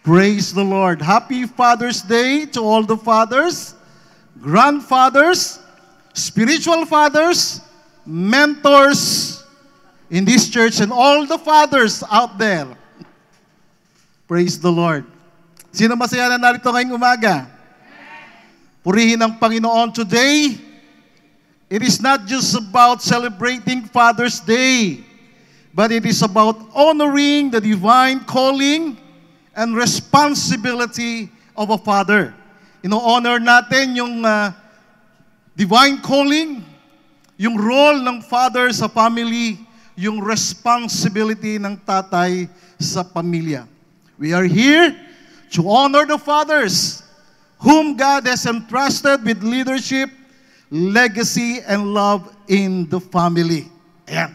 Praise the Lord. Happy Father's Day to all the fathers, grandfathers, spiritual fathers, mentors in this church, and all the fathers out there. Praise the Lord. Sino masaya na narito ngayong umaga? Purihin ang Panginoon today. It is not just about celebrating Father's Day, but it is about honoring the divine calling and responsibility of a father. Ino-honor natin yung divine calling, yung role ng father sa family, yung responsibility ng tatay sa pamilya. We are here to honor the fathers whom God has entrusted with leadership, legacy, and love in the family. Ayan.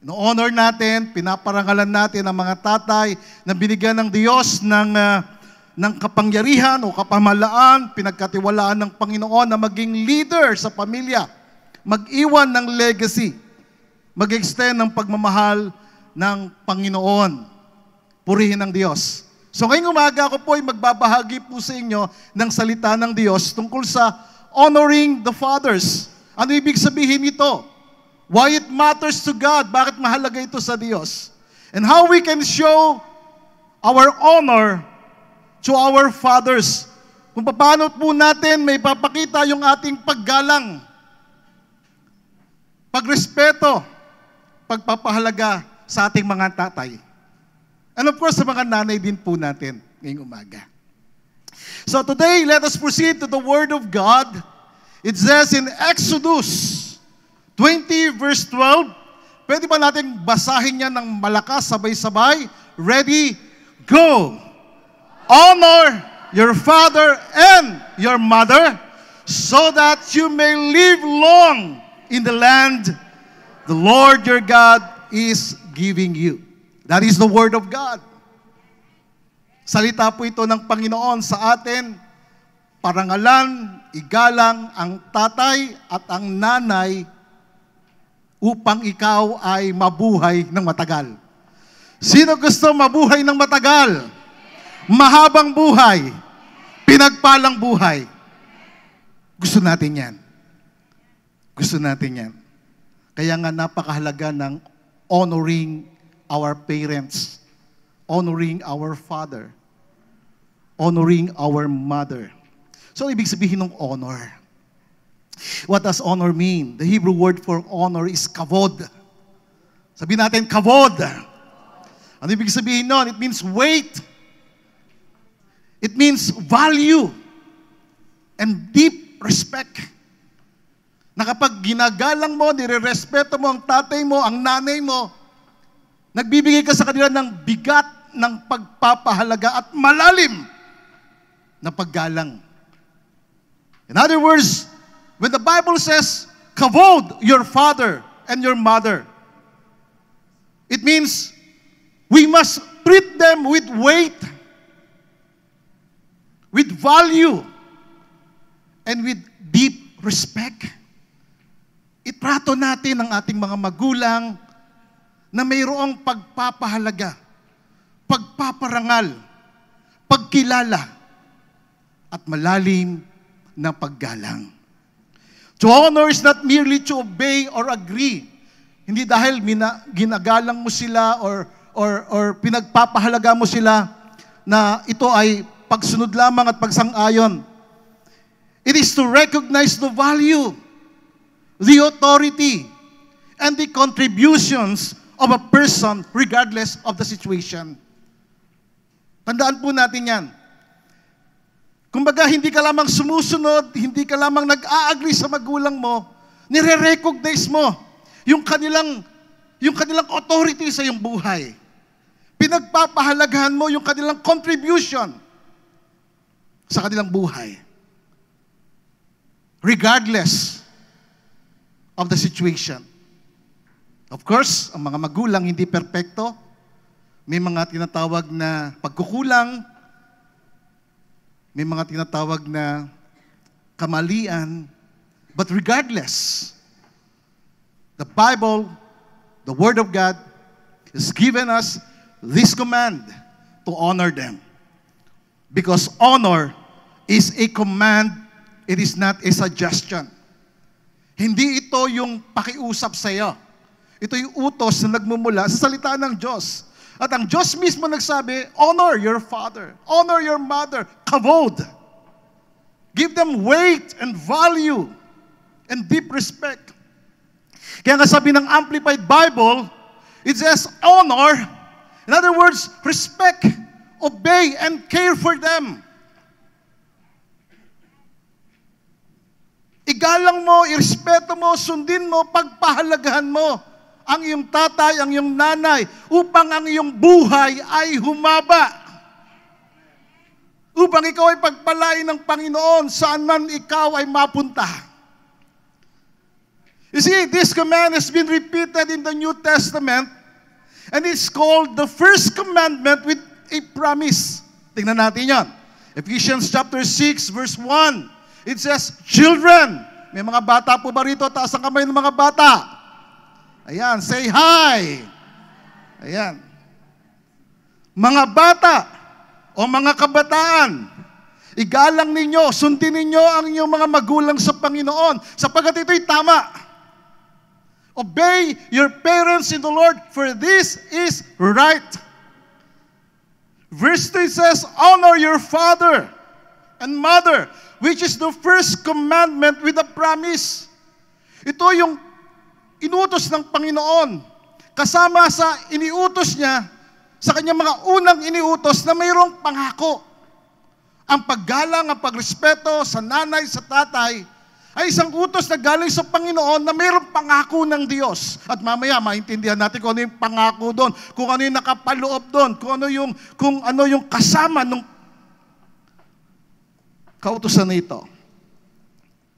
No-honor natin, pinaparangalan natin ang mga tatay na binigyan ng Diyos ng kapangyarihan o kapamahalaan, pinagkatiwalaan ng Panginoon na maging leader sa pamilya, mag-iwan ng legacy, mag-extend ng pagmamahal ng Panginoon. Purihin ng Diyos. So ngayong umaga ako po ay magbabahagi po sa inyo ng salita ng Diyos tungkol sa honoring the fathers. Ano ibig sabihin nito? Why it matters to God, bakit mahalaga ito sa Diyos. And how we can show our honor to our fathers. Kung paano po natin may papakita yung ating paggalang, pagrespeto, pagpapahalaga sa ating mga tatay. And of course, sa mga nanay din po natin ngayong umaga. So today, let us proceed to the Word of God. It says in Exodus 20 verse 12, pwede ba natin basahin yan ng malakas, sabay-sabay? Ready? Go! Honor your father and your mother so that you may live long in the land the Lord your God is giving you. That is the Word of God. Salita po ito ng Panginoon sa atin, parangalan, igalang ang tatay at ang nanay upang ikaw ay mabuhay ng matagal. Sino gusto mabuhay ng matagal? Mahabang buhay. Pinagpalang buhay. Gusto natin yan. Gusto natin yan. Kaya nga napakahalaga ng honoring our parents, honoring our father, honoring our mother. So, ibig sabihin ng honor. What does honor mean? The Hebrew word for honor is kavod. Sabihin natin, kavod. Ano ibig sabihin nun? It means weight. It means value and deep respect. Na kapag ginagalang mo, nire-respeto mo ang tatay mo, ang nanay mo, nagbibigay ka sa kanila ng bigat ng pagpapahalaga at malalim na paggalang. In other words, when the Bible says, kavod your father and your mother, it means we must treat them with weight, with value, and with deep respect. Itrato natin ang ating mga magulang na mayroong pagpapahalaga, pagpaparangal, pagkilala, at malalim na paggalang. To honor is not merely to obey or agree. Hindi dahil ginagalang mo sila or pinagpapahalaga mo sila na ito ay pagsunod lamang at pagsang-ayon. It is to recognize the value, the authority, and the contributions of a person regardless of the situation. Tandaan po natin yan. Kumbaga, hindi ka lamang sumusunod, hindi ka lamang nag-a-agree sa magulang mo, nire-recognize mo yung kanilang authority sa iyong buhay. Pinagpapahalagahan mo yung kanilang contribution sa kanilang buhay. Regardless of the situation. Of course, ang mga magulang hindi perpekto. May mga tinatawag na pagkukulang, may mga tinatawag na kamalian, but regardless, the Bible, the Word of God, has given us this command to honor them. Because honor is a command, it is not a suggestion. Hindi ito yung pakiusap sa iyo. Ito yung utos na nagmumula sa salita ng Diyos. At ang Diyos mismo nagsabi, honor your father, honor your mother, kavod. Give them weight and value and deep respect. Kaya nga sabi ng Amplified Bible, it says honor. In other words, respect, obey, and care for them. Igalang mo, irespeto mo, sundin mo, pagpahalagahan mo ang iyong tatay, ang iyong nanay, upang ang iyong buhay ay humaba. Upang ikaw ay pagpalain ng Panginoon saan man ikaw ay mapunta. You see, this command has been repeated in the New Testament, and it's called the first commandment with a promise. Tingnan natin yan. Ephesians chapter 6, verse 1. It says, children. May mga bata po ba rito? Taas ang kamay ng mga bata. Ayan, say hi. Ayan. Mga bata o mga kabataan, igalang ninyo, sundin ninyo ang inyong mga magulang sa Panginoon, sapagkat ito'y tama. Obey your parents in the Lord, for this is right. Verse 3 says, honor your father and mother, which is the first commandment with a promise. Ito yung inutos ng Panginoon. Kasama sa iniutos niya, sa kanyang mga unang iniutos na mayroong pangako. Ang paggalang, ang pagrespeto sa nanay, sa tatay, ay isang utos na galing sa Panginoon na mayroong pangako ng Diyos. At mamaya, maintindihan natin kung ano yung pangako doon, kung ano yung nakapaloob doon, kung ano yung kasama ng kautusan na ito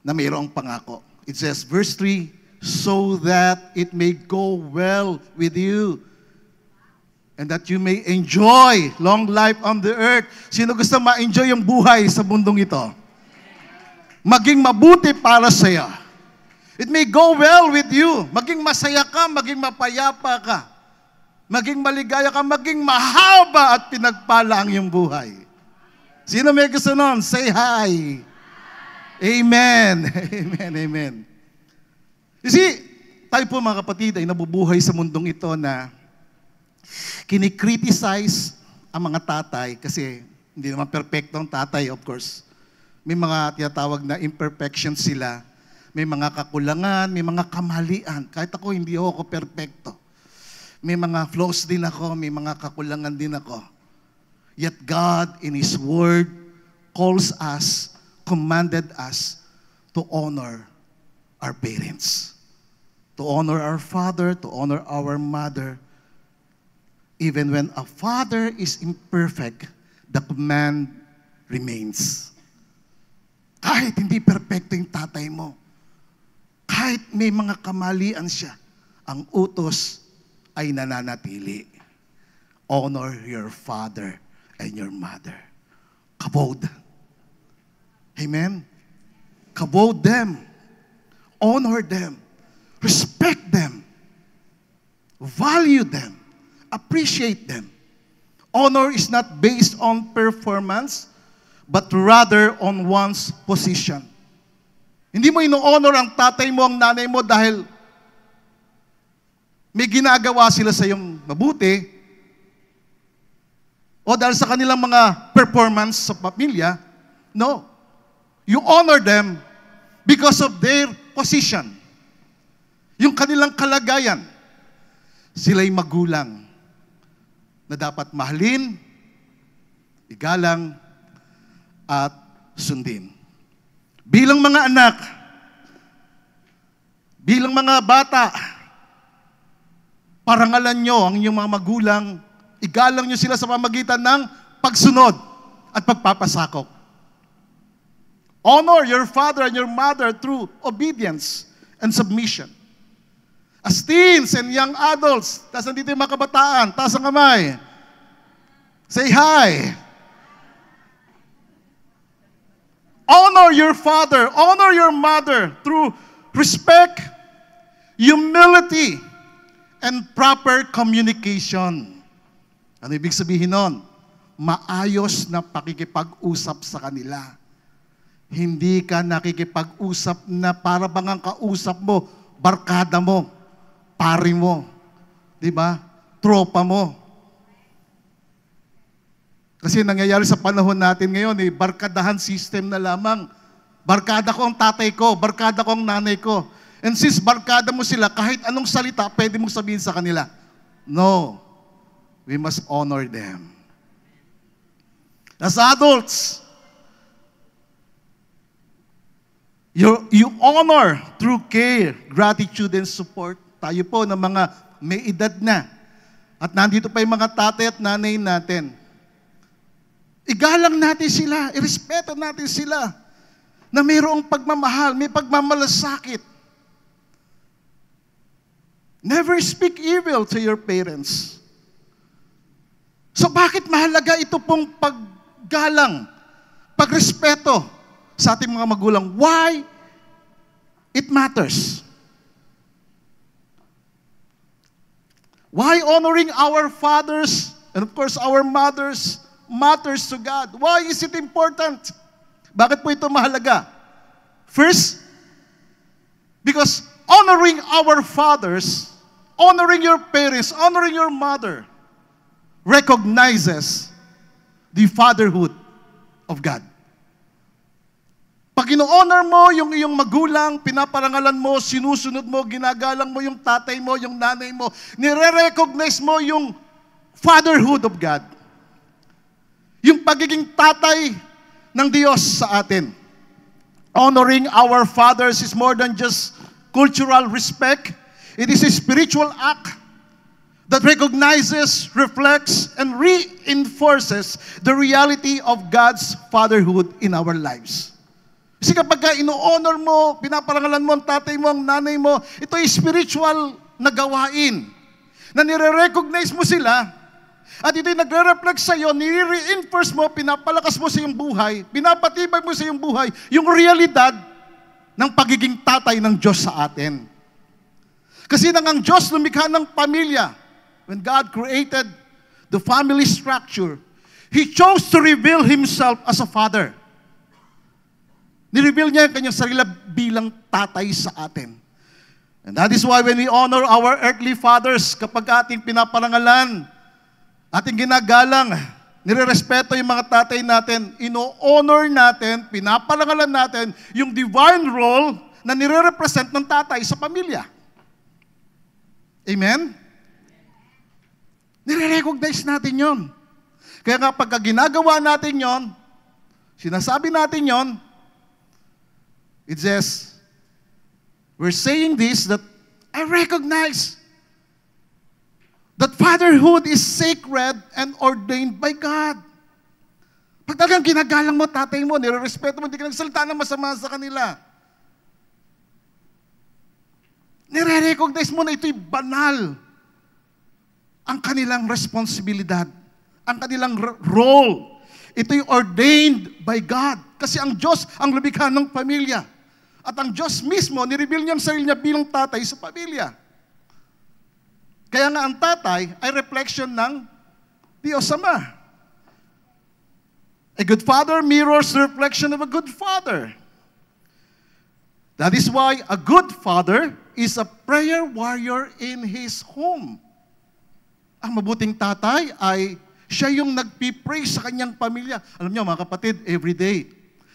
na mayroong pangako. It says, verse 3, so that it may go well with you and that you may enjoy long life on the earth. Sino gusto ma-enjoy yung buhay sa mundong ito? Maging mabuti para sa iyo. It may go well with you. Maging masaya ka, maging mapayapa ka. Maging maligaya ka, maging mahaba at pinagpala ang iyong buhay. Sino may gusto nun? Say hi. Amen. Amen, amen. You see, tayo po mga kapatid ay nabubuhay sa mundong ito na kinikriticize ang mga tatay kasi hindi naman perfecto ang tatay, of course. May mga tinatawag na imperfections sila. May mga kakulangan, may mga kamalian. Kahit ako, hindi ako perfecto. May mga flaws din ako, may mga kakulangan din ako. Yet God, in His Word, calls us, commanded us to honor our parents. To honor our father, to honor our mother. Even when a father is imperfect, the command remains. Kahit hindi perfecto yung tatay mo, kahit may mga kamalian siya, ang utos ay nananatili. Honor your father and your mother. Kavod. Amen? Kavod them. Honor them. Respect them. Value them. Appreciate them. Honor is not based on performance, but rather on one's position. Hindi mo ino-honor ang tatay mo, ang nanay mo dahil may ginagawa sila sa iyong mabuti o dahil sa kanilang mga performance sa pamilya. No. You honor them because of their position. Yung kanilang kalagayan. Sila'y magulang na dapat mahalin, igalang, at sundin. Bilang mga anak, bilang mga bata, parangalan nyo ang inyong mga magulang, igalang nyo sila sa pamamagitan ng pagsunod at pagpapasakop. Honor your father and your mother through obedience and submission. As teens and young adults, tas nandito yung mga kabataan, taas ang kamay. Say hi. Honor your father, honor your mother through respect, humility, and proper communication. Ano ibig sabihin nun? maayos na pakikipag-usap sa kanila. Hindi ka nakikipag-usap na para bang ang kausap mo, barkada mo, pari mo, di ba? Tropa mo. Kasi nangyayari sa panahon natin ngayon, barkadahan system na lamang. Barkada ko ang tatay ko, barkada ko ang nanay ko. And since barkada mo sila, kahit anong salita, pwede mong sabihin sa kanila. No, we must honor them. As adults, you honor through care, gratitude, and support. Tayo po na mga may edad na. At nandito pa yung mga tatay at nanay natin. Igalang natin sila, irespeto natin sila, na mayroong pagmamahal, may pagmamalasakit. Never speak evil to your parents. So bakit mahalaga ito pong paggalang, pagrespeto sa ating mga magulang? Why it matters? Why honoring our fathers and of course our mothers matters to God? Why is it important? Bakit po ito mahalaga? First, because honoring our fathers, honoring your parents, honoring your mother, recognizes the fatherhood of God. Pag ino-honor mo yung iyong magulang, pinaparangalan mo, sinusunod mo, ginagalang mo yung tatay mo, yung nanay mo, nire-recognize mo yung fatherhood of God. Yung pagiging tatay ng Diyos sa atin. Honoring our fathers is more than just cultural respect. It is a spiritual act that recognizes, reflects, and reinforces the reality of God's fatherhood in our lives. Kasi kapag ino-honor mo, pinaparangalan mo ang tatay mo, ang nanay mo, ito ay spiritual na gawain. Na nire-recognize mo sila, at ito'y nagre-reflect sa iyo, nire-reinforce mo, pinapalakas mo sa iyong buhay, pinapatibay mo sa iyong buhay, yung realidad ng pagiging tatay ng Diyos sa atin. Kasi nang ang Diyos lumikha ng pamilya, when God created the family structure, He chose to reveal Himself as a father. Nireveal niya ang kanyang sarili bilang tatay sa atin. And that is why when we honor our earthly fathers, kapag ating pinaparangalan, ating ginagalang, nirerespeto yung mga tatay natin, ino-honor natin, pinaparangalan natin yung divine role na nire-represent ng tatay sa pamilya. Amen? Nire-recognize natin yon. Kaya nga pagka ginagawa natin yon, sinasabi natin yon, it says, we're saying this, that I recognize that fatherhood is sacred and ordained by God. Pag talagang ginagalang mo, tatay mo, nire-respeto mo, hindi ka nagsalita ng masama sa kanila. Nire-recognize mo na ito'y banal. Ang kanilang responsibilidad, ang kanilang role. Ito'y ordained by God. Kasi ang Diyos ang lumikha ng pamilya. At ang Diyos mismo, nireveal niya ang sarili niya bilang tatay sa pamilya. Kaya nga ang tatay ay reflection ng Diyos Ama. A good father mirrors the reflection of a good father. That is why a good father is a prayer warrior in his home. Ang mabuting tatay ay siya yung nagpipray sa kanyang pamilya. Alam niyo mga kapatid, every day,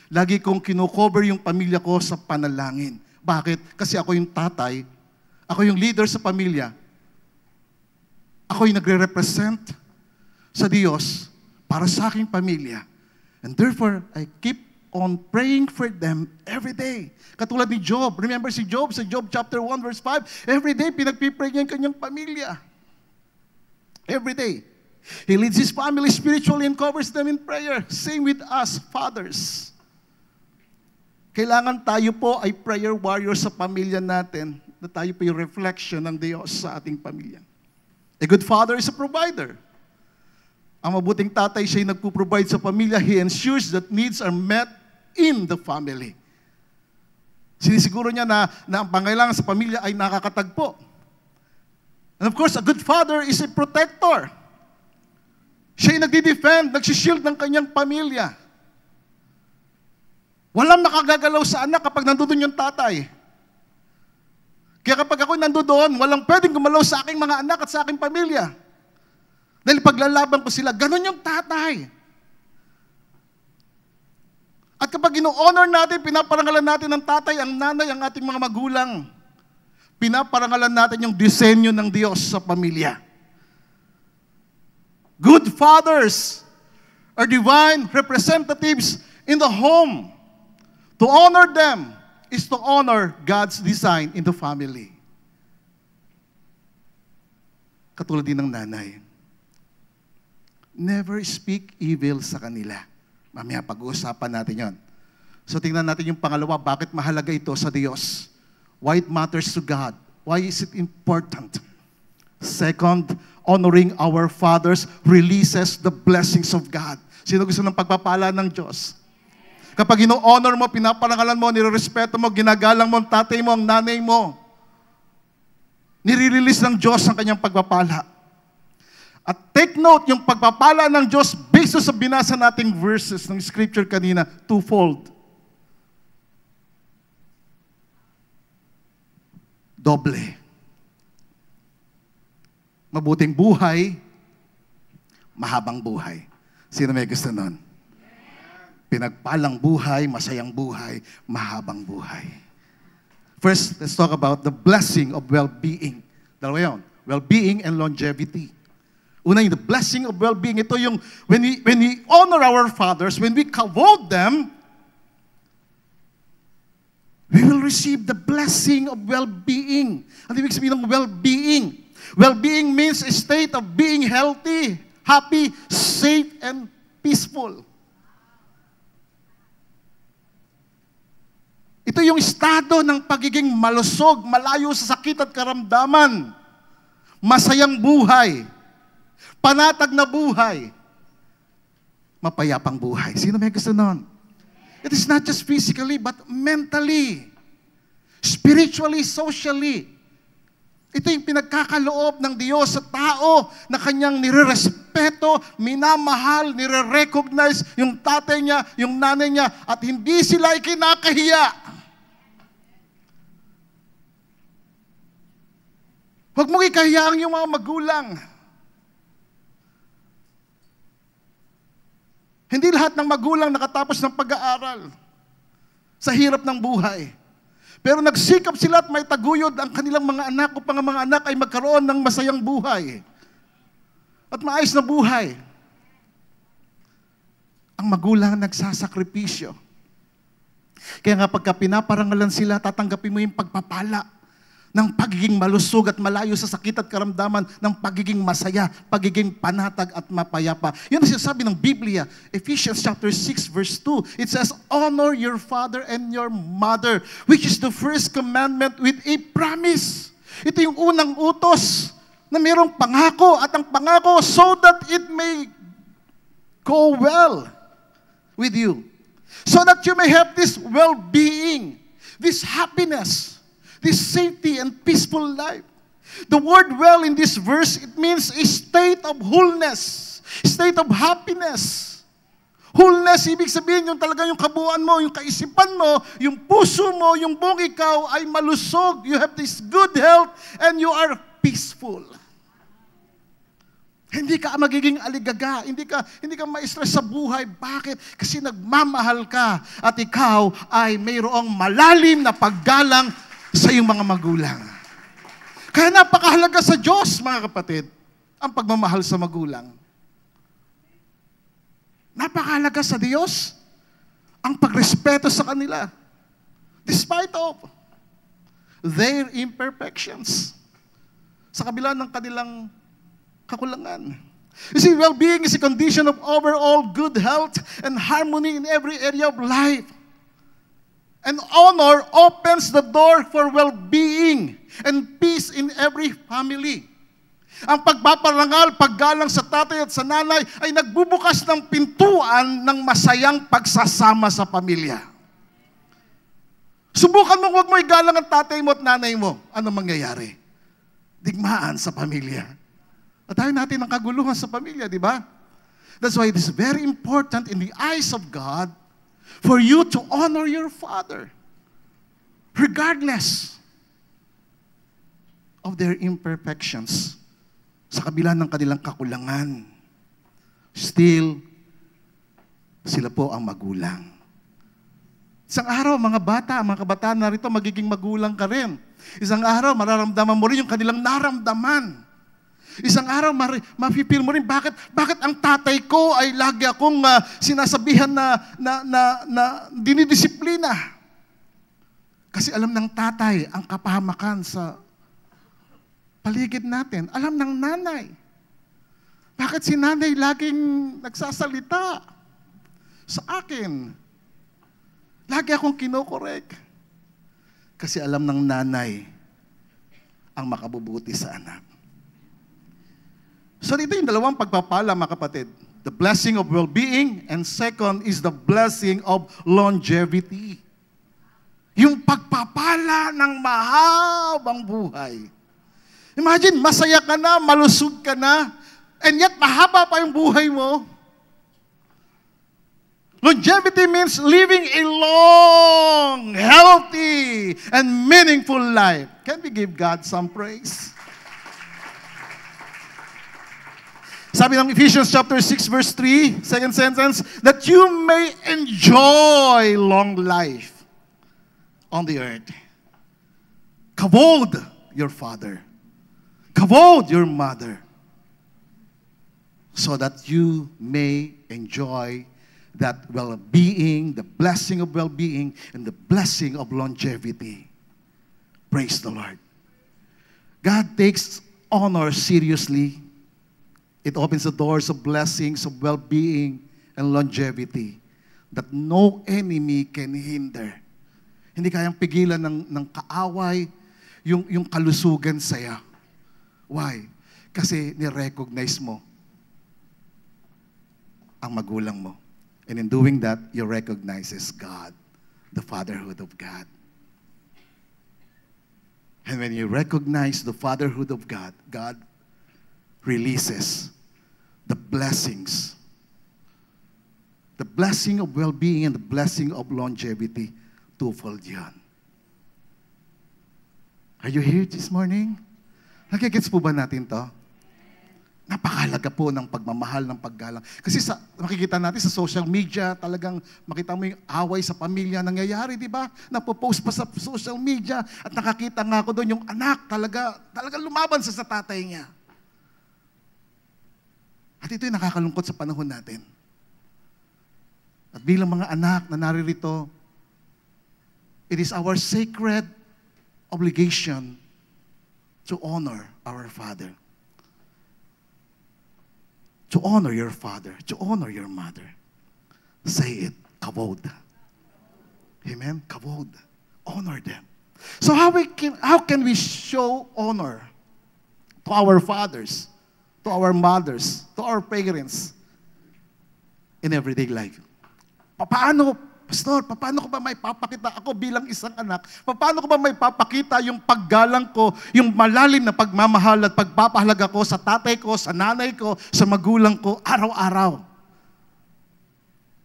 lagi kong kinocover yung pamilya ko sa panalangin. Bakit? Kasi ako yung tatay, ako yung leader sa pamilya, ako yung nagre-represent sa Diyos para sa aking pamilya. And therefore, I keep on praying for them every day. Katulad ni Job. Remember si Job, sa Job chapter 1 verse 5, every day pinagpipray niya ang kanyang pamilya. Every day. He leads his family spiritually and covers them in prayer. Same with us, fathers. Kailangan tayo po ay prayer warrior sa pamilya natin, na tayo po yung reflection ng Diyos sa ating pamilya. A good father is a provider. Ang mabuting tatay, siya yung nagpo-provide sa pamilya. He ensures that needs are met in the family. Sinisiguro niya na ang pangailangan sa pamilya ay nakakatagpo. And of course, a good father is a protector. Siya Siya'y nagdi-defend, nagsishield ng kanyang pamilya. Walang makagagalaw sa anak kapag nandoon yung tatay. Kaya kapag ako nandoon, walang pwedeng gumalaw sa aking mga anak at sa aking pamilya. Dahil paglalaban ko sila, ganun yung tatay. At kapag ino-honor natin, pinaparangalan natin ng tatay, ang nanay, ang ating mga magulang, pinaparangalan natin yung disenyo ng Diyos sa pamilya. Good fathers are divine representatives in the home. To honor them is to honor God's design in the family. Katulad din ng nanay. Never speak evil sa kanila. Mamaya pag-uusapan natin yon. So tingnan natin yung pangalawa, bakit mahalaga ito sa Diyos? Why it matters to God? Why is it important? Second, honoring our fathers releases the blessings of God. Sino gusto ng pagpapala ng Diyos? Kapag ino-honor mo, pinaparangalan mo, nirerespeto mo, ginagalang mo ang tatay mo, ang nanay mo, nire-release ng Diyos ang kanyang pagpapala. At take note, yung pagpapala ng Diyos, based sa binasa nating verses ng scripture kanina, twofold. Doble. Mabuting buhay, mahabang buhay. Sino may gusto nun? Pinagpalang buhay, masayang buhay, mahabang buhay. First, let's talk about the blessing of well-being. Dalawa yun, well-being and longevity. Una yung the blessing of well-being. Ito yung, when we honor our fathers, when we kavod them, we will receive the blessing of well-being. Ano ibig sabihin ng well-being? Well-being means a state of being healthy, happy, safe, and peaceful. Ito yung estado ng pagiging malusog, malayo sa sakit at karamdaman, masayang buhay, panatag na buhay, mapayapang buhay. Sino may gusto nun? It is not just physically, but mentally, spiritually, socially. Ito yung pinagkakaloob ng Diyos sa tao na kanyang nirerespeto, minamahal, nire-recognize yung tatay niya, yung nanay niya, at hindi sila ikinakahiya. Huwag mong ikahiya yung mga magulang. Hindi lahat ng magulang nakatapos ng pag-aaral sa hirap ng buhay. Pero nagsikap sila at may taguyod ang kanilang mga anak upang ang mga anak ay magkaroon ng masayang buhay at maayos na buhay. Ang magulang nagsasakripisyo. Kaya nga pagka pinaparangalan sila, tatanggapin mo yung pagpapala ng pagiging malusog at malayo sa sakit at karamdaman, ng pagiging masaya, pagiging panatag at mapayapa. Yun ang sinasabi ng Biblia, Ephesians chapter 6 verse 2. It says, honor your father and your mother, which is the first commandment with a promise. Ito yung unang utos na mayroong pangako, at ang pangako so that it may go well with you. So that you may have this well-being, this happiness, this safety and peaceful life. The word well in this verse, it means a state of wholeness, state of happiness. Wholeness, ibig sabihin yung talaga yung kabuuan mo, yung kaisipan mo, yung puso mo, yung buong ikaw ay malusog. You have this good health and you are peaceful. Hindi ka magiging aligaga, hindi ka ma-stress sa buhay. Bakit? Kasi nagmamahal ka at ikaw ay mayroong malalim na paggalang sa iyong mga magulang. Kaya napakahalaga sa Diyos, mga kapatid, ang pagmamahal sa magulang. Napakahalaga sa Diyos ang pagrespeto sa kanila. Despite of their imperfections. Sa kabila ng kanilang kakulangan. You see, well-being is a condition of overall good health and harmony in every area of life. And honor opens the door for well-being and peace in every family. Ang pagpaparangal, paggalang sa tatay at sa nanay ay nagbubukas ng pintuan ng masayang pagsasama sa pamilya. Subukan mo, huwag mo igalang ang tatay mo at nanay mo. Ano mangyayari? Digmaan sa pamilya. At tayo natin ang kaguluhan sa pamilya, di ba? That's why it is very important in the eyes of God for you to honor your father, regardless of their imperfections. Sa kabila ng kanilang kakulangan, still, sila po ang magulang. Isang araw, mga kabataan narito, magiging magulang ka rin. Isang araw, mararamdaman mo rin yung kanilang naramdaman. Isang araw, mapipil mo rin, bakit ang tatay ko ay lagi akong sinasabihan na dinidisiplina? Kasi alam ng tatay ang kapahamakan sa paligid natin. Alam ng nanay. Bakit si nanay laging nagsasalita sa akin? Lagi akong kinokorek. Kasi alam ng nanay ang makabubuti sa anak. So dito yung dalawang pagpapala, mga kapatid. The blessing of well-being, and second is the blessing of longevity. Yung pagpapala ng mahabang buhay. Imagine, masaya ka na, malusog ka na, and yet mahaba pa yung buhay mo. Longevity means living a long, healthy, and meaningful life. Can we give God some praise? Sabi ng Ephesians chapter 6 verse 3, second sentence, that you may enjoy long life on the earth. Kavod your father. Kavod your mother. So that you may enjoy that well-being, the blessing of well-being, and the blessing of longevity. Praise the Lord. God takes honor seriously. It opens the doors of blessings, of well-being, and longevity that no enemy can hinder. Hindi kayang pigilan ng kaaway yung kalusugan saya. Why? Kasi ni-recognize mo ang magulang mo. And in doing that, you recognizes God, the fatherhood of God. And when you recognize the fatherhood of God, God releases the blessings. The blessing of well-being and the blessing of longevity. Twofold yan. Are you here this morning? Nakikits po ba natin to? Napakahalaga po ng pagmamahal, ng paggalang. Kasi makikita natin sa social media, talagang makita mo yung away sa pamilya nangyayari, di ba? Napopost pa sa social media at nakakita nga ako doon yung anak talaga lumaban sa tatay niya. At ito'y nakakalungkot sa panahon natin. At bilang mga anak na naririto, it is our sacred obligation to honor our father. To honor your father, to honor your mother. Say it, kavod. Amen? Kavod. Honor them. So how can we show honor to our fathers, to our mothers, to our parents in everyday life? Paano, Pastor, paano ko ba may papakita ako bilang isang anak? Paano ko ba may papakita yung paggalang ko, yung malalim na pagmamahal at pagpapahalaga ko sa tatay ko, sa nanay ko, sa magulang ko, araw-araw?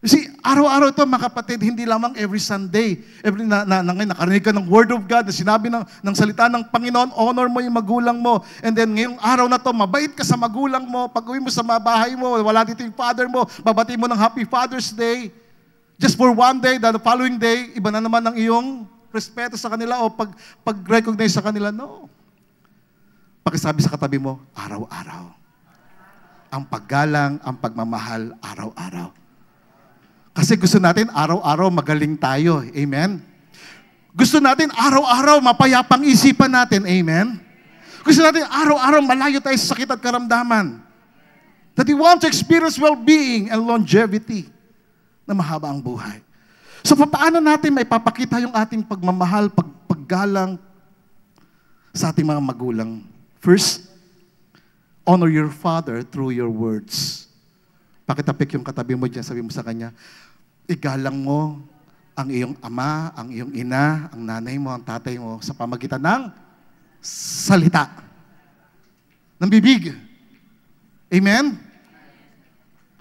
Kasi araw-araw ito, mga kapatid, hindi lamang every Sunday. Ngayon, nakarinig ka ng Word of God, na sinabi ng salita ng Panginoon, honor mo yung magulang mo. And then ngayong araw na to, mabait ka sa magulang mo. Pag uwi mo sa bahay mo, wala dito yung father mo, babati mo ng Happy Father's Day. Just for one day, the following day, iba na naman ang iyong respeto sa kanila o pag-recognize sa kanila. No. Pakisabi sa katabi mo, araw-araw. Ang paggalang, ang pagmamahal, araw-araw. Kasi gusto natin araw-araw magaling tayo. Amen? Gusto natin araw-araw mapayapang isipan natin. Amen? Gusto natin araw-araw malayo tayo sa sakit at karamdaman. That we want to experience well-being and longevity na mahaba ang buhay. So, paano natin may papakita yung ating pagmamahal, paggalang sa ating mga magulang? First, honor your father through your words. Pakitapik yung katabi mo dyan, sabi mo sa kanya, igalang mo ang iyong ama, ang iyong ina, ang nanay mo, ang tatay mo sa pamagitan ng salita. Ng bibig. Amen?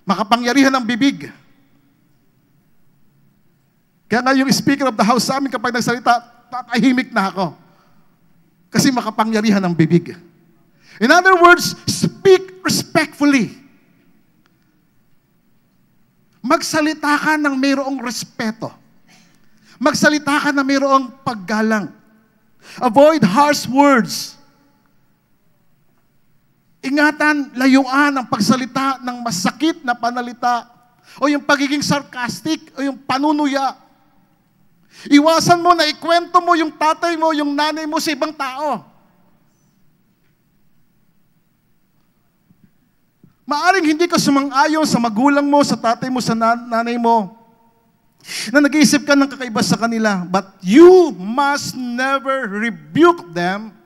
Makapangyarihan ng bibig. Kaya nga yung Speaker of the House sa amin kapag nagsalita, tatahimik na ako. Kasi makapangyarihan ng bibig. In other words, speak respectfully. Magsalita ka ng mayroong respeto. Magsalita ka na mayroong paggalang. Avoid harsh words. Ingatan, layuan ang pagsalita ng masakit na panalita o yung pagiging sarcastic o yung panunuya. Iwasan mo na ikwento mo yung tatay mo, yung nanay mo sa ibang tao. Maaring hindi ka sumang-ayon sa magulang mo, sa tatay mo, sa nanay mo, na nag-iisip ka ng kakaiba sa kanila, but you must never rebuke them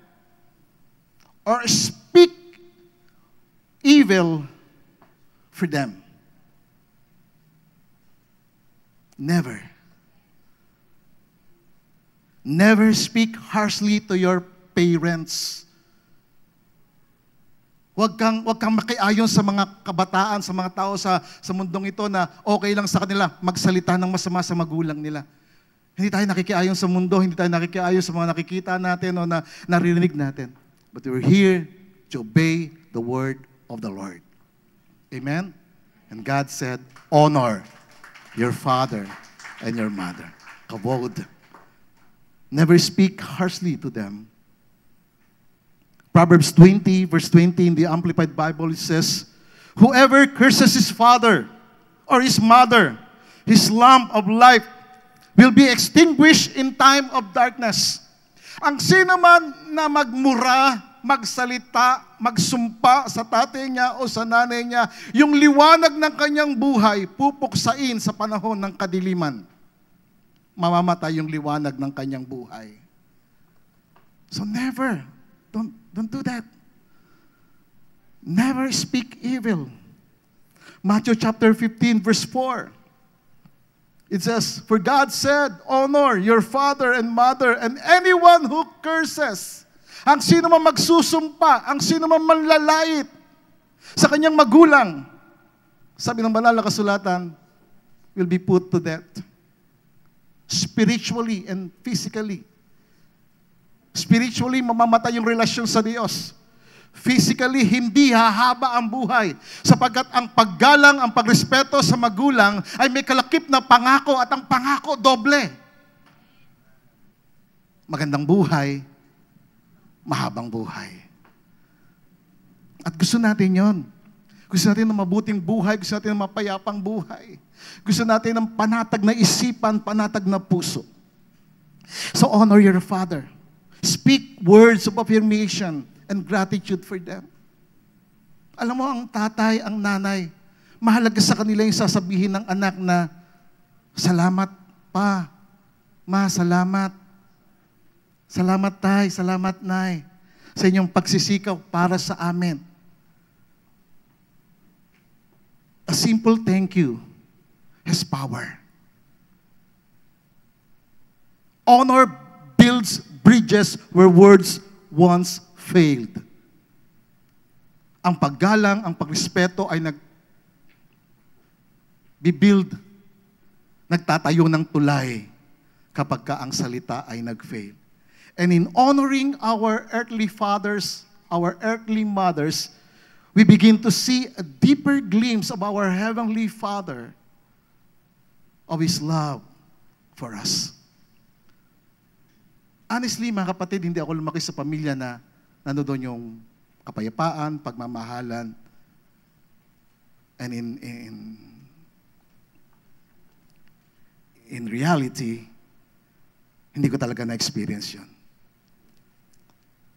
or speak evil for them. Never. Never speak harshly to your parents. Huwag kang makiayon sa mga kabataan, sa mga tao sa mundong ito na okay lang sa kanila magsalita ng masama sa magulang nila. Hindi tayo nakikiayon sa mundo, hindi tayo nakikiayon sa mga nakikita natin o na naririnig natin. But we're here to obey the word of the Lord. Amen? And God said, honor your father and your mother. Kavod. Never speak harshly to them. Proverbs 20, verse 20 in the Amplified Bible, it says, whoever curses his father or his mother, his lamp of life will be extinguished in time of darkness. Ang sino man na magmura, magsalita, magsumpa sa tatay niya o sa nanay niya, yung liwanag ng kanyang buhay pupuksain sa panahon ng kadiliman. Mamamatay yung liwanag ng kanyang buhay. So never, don't do that. Never speak evil. Matthew chapter 15, verse 4. It says, for God said, honor your father and mother, and anyone who curses. Ang sino man magsusumpa, ang sino man manlalait sa kanyang magulang, sabi ng banal na kasulatan, will be put to death. Spiritually and physically. Spiritually, mamamatay yung relasyon sa Diyos. Physically, hindi hahaba ang buhay. Sapagkat ang paggalang, ang pagrespeto sa magulang ay may kalakip na pangako at ang pangako doble. Magandang buhay, mahabang buhay. At gusto natin yon. Gusto natin ng mabuting buhay, gusto natin ng mapayapang buhay. Gusto natin ng panatag na isipan, panatag na puso. So honor your father. Speak words of affirmation and gratitude for them. Alam mo, ang tatay, ang nanay, mahalaga sa kanila yung sasabihin ng anak na, salamat pa, ma, salamat. Salamat tay, salamat nay, sa inyong pagsisikaw para sa amin. A simple thank you has power. Honor builds bridges where words once failed. Ang paggalang, ang pagrespeto ay nag-build, nagtatayo ng tulay kapag ka ang salita ay nag-fail. And in honoring our earthly fathers, our earthly mothers, we begin to see a deeper glimpse of our Heavenly Father, of His love for us. Honestly, mga kapatid, hindi ako lumaki sa pamilya na nandoon yung kapayapaan, pagmamahalan, and in reality, hindi ko talaga na-experience yun.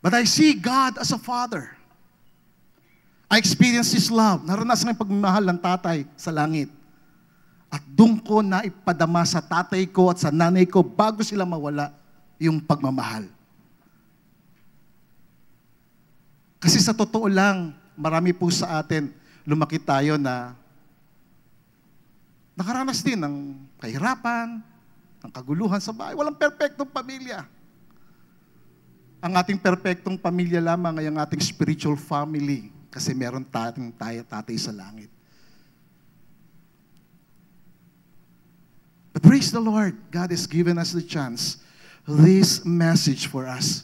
But I see God as a Father. I experience His love. Naranasan ko yung pagmamahal ng tatay sa langit. At doon ko na ipadama sa tatay ko at sa nanay ko bago sila mawala yung pagmamahal. Kasi sa totoo lang, marami po sa atin, lumaki tayo na nakaranas din ng kahirapan, ng kaguluhan sa bahay. Walang perpektong pamilya. Ang ating perpektong pamilya lamang ay ang ating spiritual family kasi meron tayong tatay sa langit. But praise the Lord, God has given us the chance, this message for us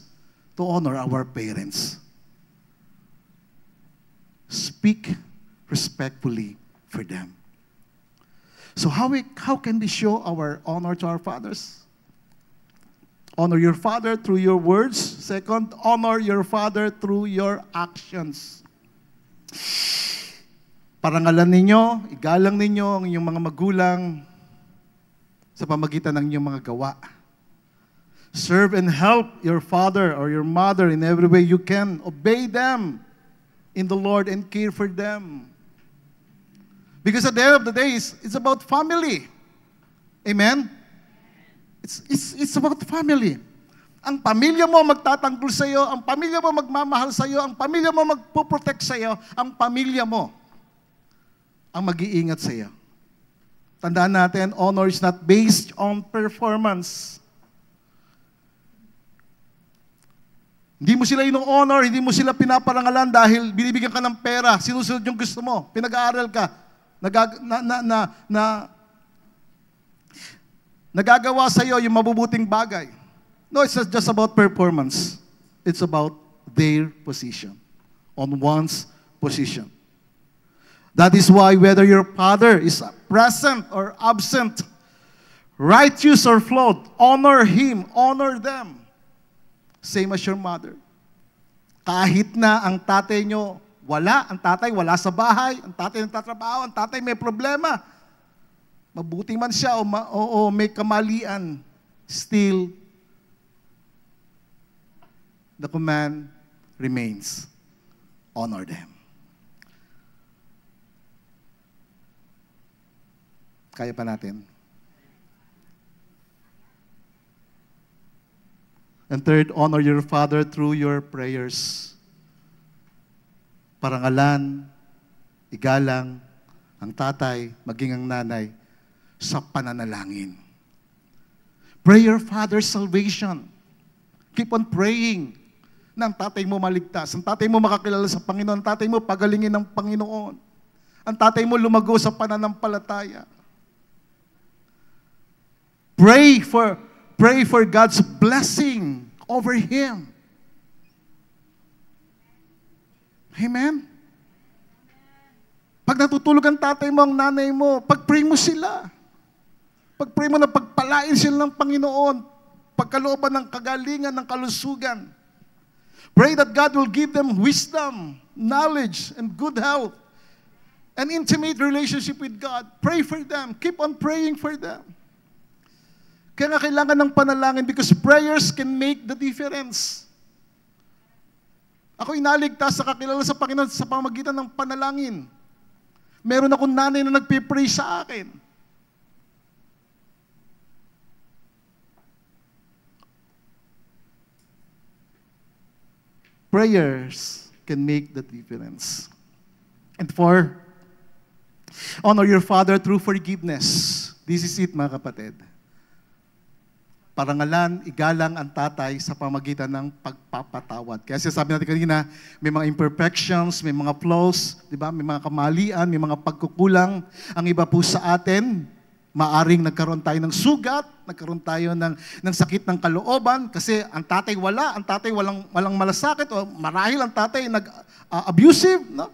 to honor our parents. Speak respectfully for them. So how can we show our honor to our fathers? Honor your father through your words. Second, honor your father through your actions. Parangalan ninyo, igalang ninyo ang inyong mga magulang sa pamagitan ng inyong mga gawa. Serve and help your father or your mother in every way you can. Obey them in the Lord and care for them. Because at the end of the day, it's about family. Amen? It's about family. Ang pamilya mo magtatanggol sa iyo, ang pamilya mo magmamahal sa iyo, ang pamilya mo magpo-protect sa iyo, ang pamilya mo ang mag-iingat sa iyo. Tandaan natin, honor is not based on performance. Hindi mo sila ino-honor, hindi mo sila pinaparangalan dahil binibigyan ka ng pera, sinusunod yung gusto mo, pinag-aaral ka, nagagawa sa iyo yung mabubuting bagay. No, it's not just about performance. It's about their position, on one's position. That is why whether your father is present or absent, righteous or flawed, honor him, honor them. Same as your mother. Kahit na ang tatay nyo ang tatay wala sa bahay, ang tatay nagtatrabaho, ang tatay may problema, mabuti man siya o may kamalian, still, the command remains, honor them. Kaya pa natin? And third, honor your father through your prayers. Parangalan, igalang, ang tatay, maging ang nanay, sa pananalangin. Pray your father's salvation. Keep on praying na ang tatay mo maligtas, ang tatay mo makakilala sa Panginoon, ang tatay mo pagalingin ng Panginoon, ang tatay mo lumago sa pananampalataya. Pray for God's blessing over him. Amen? Pag natutulog ang tatay mo, ang nanay mo, pag-pray mo sila. Pag-pray mo na pagpalain sila ng Panginoon, pagkalooban ng kagalingan, ng kalusugan. Pray that God will give them wisdom, knowledge, and good health, an intimate relationship with God. Pray for them. Keep on praying for them. Kaya nga kailangan ng panalangin because prayers can make the difference. Ako inaligtas sa kakilala sa Panginoon sa pamagitan ng panalangin. Meron akong nanay na nagpipray sa akin. Prayers can make the difference. And four, honor your father through forgiveness. This is it, mga kapatid. Parangalan, igalang ang tatay sa pamagitan ng pagpapatawad. Kaya sabi natin kanina, may mga imperfections, may mga flaws, di ba? May mga kamalian, may mga pagkukulang. Ang iba po sa atin, maaring nagkaroon tayo ng sugat, nagkaroon tayo ng sakit ng kalooban, kasi ang tatay walang malasakit, o marahil ang tatay abusive, no?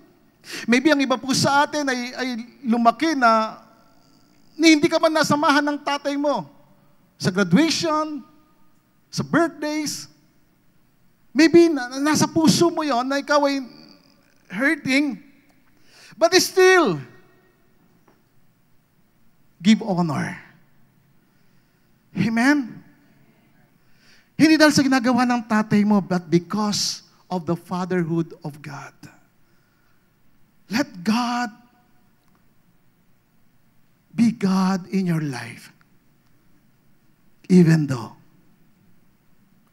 Maybe ang iba po sa atin ay lumaki na hindi ka man nasamahan ng tatay mo. Sa graduation, sa birthdays, maybe nasa puso mo yon na ikaw ay hurting, but still, give honor. Amen? Hindi dahil sa ginagawa ng tatay mo, but because of the fatherhood of God. Let God be God in your life. Even though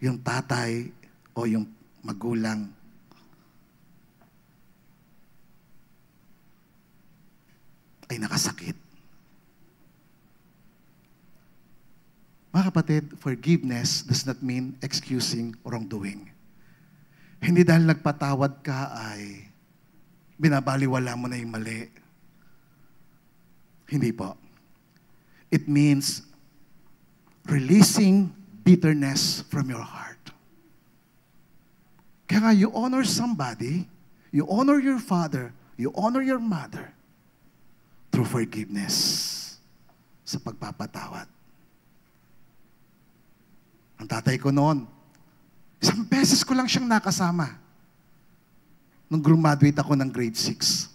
yung tatay o yung magulang ay nakasakit. Mga kapatid, forgiveness does not mean excusing wrongdoing. Hindi dahil nagpatawad ka ay binabaliwala mo na yung mali. Hindi po. It means releasing bitterness from your heart. Kaya nga, you honor somebody, you honor your father, you honor your mother through forgiveness, sa pagpapatawad. Ang tatay ko noon, isang beses ko lang siyang nakasama nung graduate ako ng grade 6.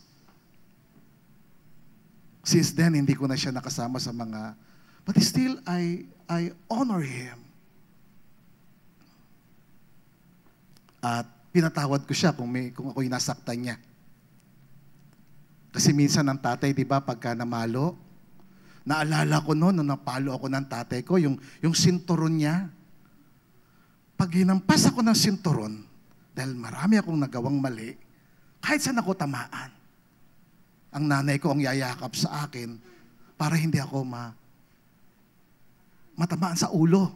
Since then, hindi ko na siya nakasama sa mga, but still, I honor him. At pinatawad ko siya kung ako'y nasaktan niya. Kasi minsan ang tatay, di ba, pagka namalo, naalala ko noon, nung napalo ako ng tatay ko, yung sinturon niya, pag hinampas ako ng sinturon, dahil marami akong nagawang mali, kahit saan ako tamaan, ang nanay ko ang yayakap sa akin para hindi ako matamaan sa ulo.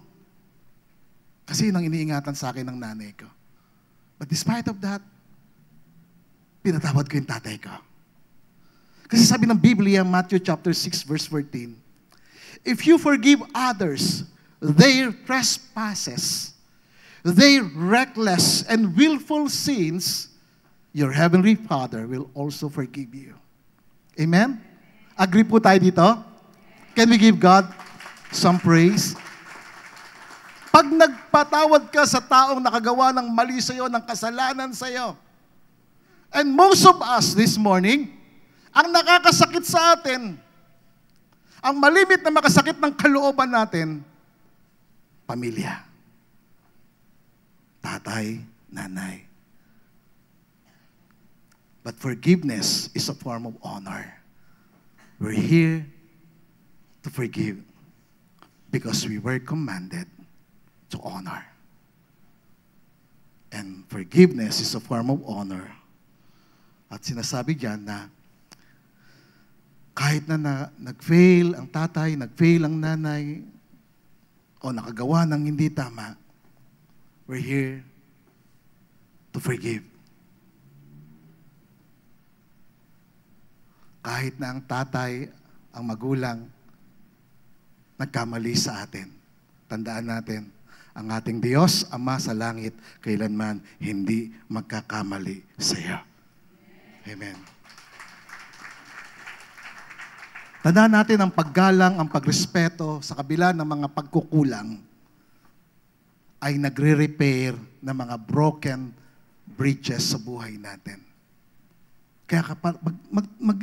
Kasi yun ang iniingatan sa akin ng nanay ko. But despite of that, pinatawad ko yung tatay ko. Kasi sabi ng Biblia, Matthew chapter 6, verse 14, if you forgive others their trespasses, their reckless and willful sins, your heavenly Father will also forgive you. Amen? Agree po tayo dito? Can we give God some praise? Pag nagpatawad ka sa taong nakagawa ng mali sa iyo, ng kasalanan sa iyo, and most of us this morning, ang nakakasakit sa atin, ang malimit na makasakit ng kalooban natin, pamilya. Tatay, nanay. But forgiveness is a form of honor. We're here to forgive because we were commanded to honor. And forgiveness is a form of honor. At sinasabi diyan na kahit na nag-fail ang tatay, nag-fail ang nanay, o nakagawa ng hindi tama, we're here to forgive. Kahit na ang tatay, ang magulang, nagkamali sa atin, tandaan natin, ang ating Diyos, Ama sa langit, kailanman hindi magkakamali sa iyo. Amen. Tandaan natin ang paggalang, ang pagrespeto sa kabila ng mga pagkukulang ay nagre-repair ng mga broken bridges sa buhay natin. Kaya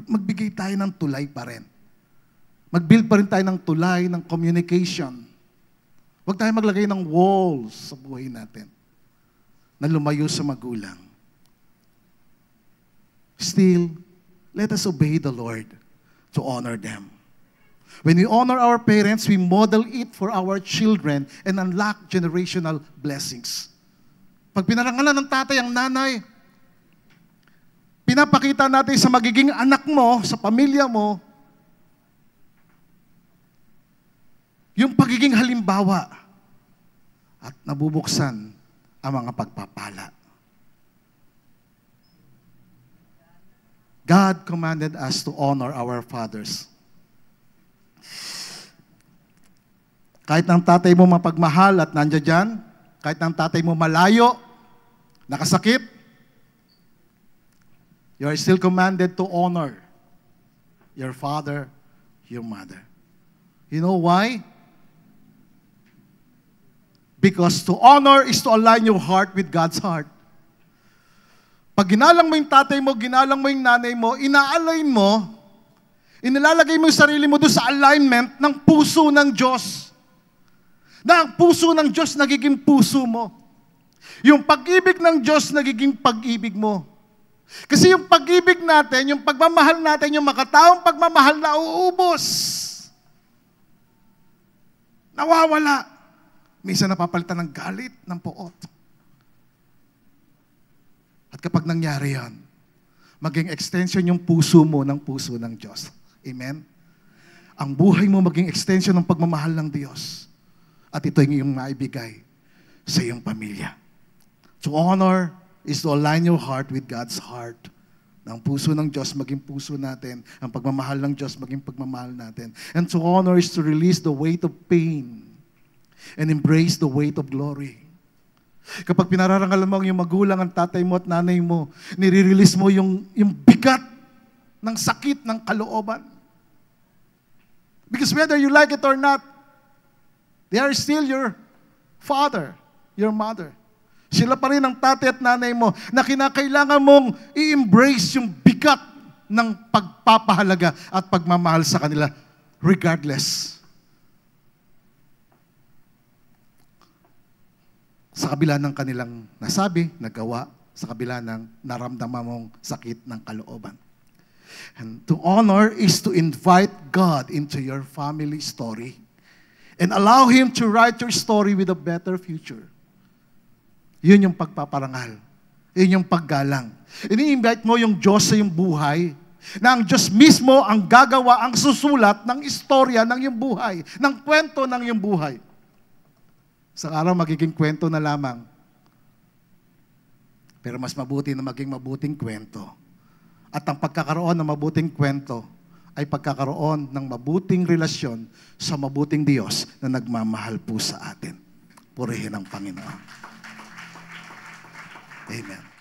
magbigay tayo ng tulay pa rin. Mag-build pa rin tayo ng tulay, ng communication. Huwag tayo maglagay ng walls sa buhay natin na lumayo sa magulang. Still, let us obey the Lord to honor them. When we honor our parents, we model it for our children and unlock generational blessings. Pag pinarangalan ng tatay ang nanay, pinapakita natin sa magiging anak mo, sa pamilya mo, yung pagiging halimbawa at nabubuksan ang mga pagpapala. God commanded us to honor our fathers. Kahit ng tatay mo mapagmahal at nandiyan dyan, kahit ng tatay mo malayo, nakasakit, you are still commanded to honor your father, your mother. You know why? Because to honor is to align your heart with God's heart. Pag ginalang mo yung tatay mo, ginalang mo yung nanay mo, ina-align mo, inilalagay mo yung sarili mo doon sa alignment ng puso ng Diyos. Na ang puso ng Diyos nagiging puso mo. Yung pag-ibig ng Diyos nagiging pag-ibig mo. Kasi yung pag-ibig natin, yung pagmamahal natin, yung makataong pagmamahal na uubos. Nawawala. Minsan napapalitan ng galit, ng poot. At kapag nangyari yan, maging extension yung puso mo ng puso ng Diyos. Amen? Ang buhay mo maging extension ng pagmamahal ng Diyos. At ito yung iyong maibigay sa iyong pamilya. To honor is to align your heart with God's heart. Ang puso ng Diyos maging puso natin. Ang pagmamahal ng Diyos maging pagmamahal natin. And to honor is to release the weight of pain and embrace the weight of glory. Kapag pinararangal mo ang iyong magulang, ang tatay mo at nanay mo, nire-release mo yung bigat ng sakit ng kalooban. Because whether you like it or not, they are still your father, your mother. Sila pa rin ang tatay at nanay mo na kinakailangan mong i-embrace yung bigat ng pagpapahalaga at pagmamahal sa kanila regardless. Sa kabila ng kanilang nasabi, nagawa, sa kabila ng naramdaman mong sakit ng kalooban. And to honor is to invite God into your family story and allow Him to write your story with a better future. Yun yung pagpaparangal. Yun yung paggalang. Ini-invite mo yung Diyos sa iyong buhay, na ang Diyos mismo ang gagawa, ang susulat ng istorya ng iyong buhay, ng kwento ng iyong buhay. Sa araw, magiging kwento na lamang. Pero mas mabuti na maging mabuting kwento. At ang pagkakaroon ng mabuting kwento ay pagkakaroon ng mabuting relasyon sa mabuting Diyos na nagmamahal po sa atin. Purihin ang Panginoon. Amen.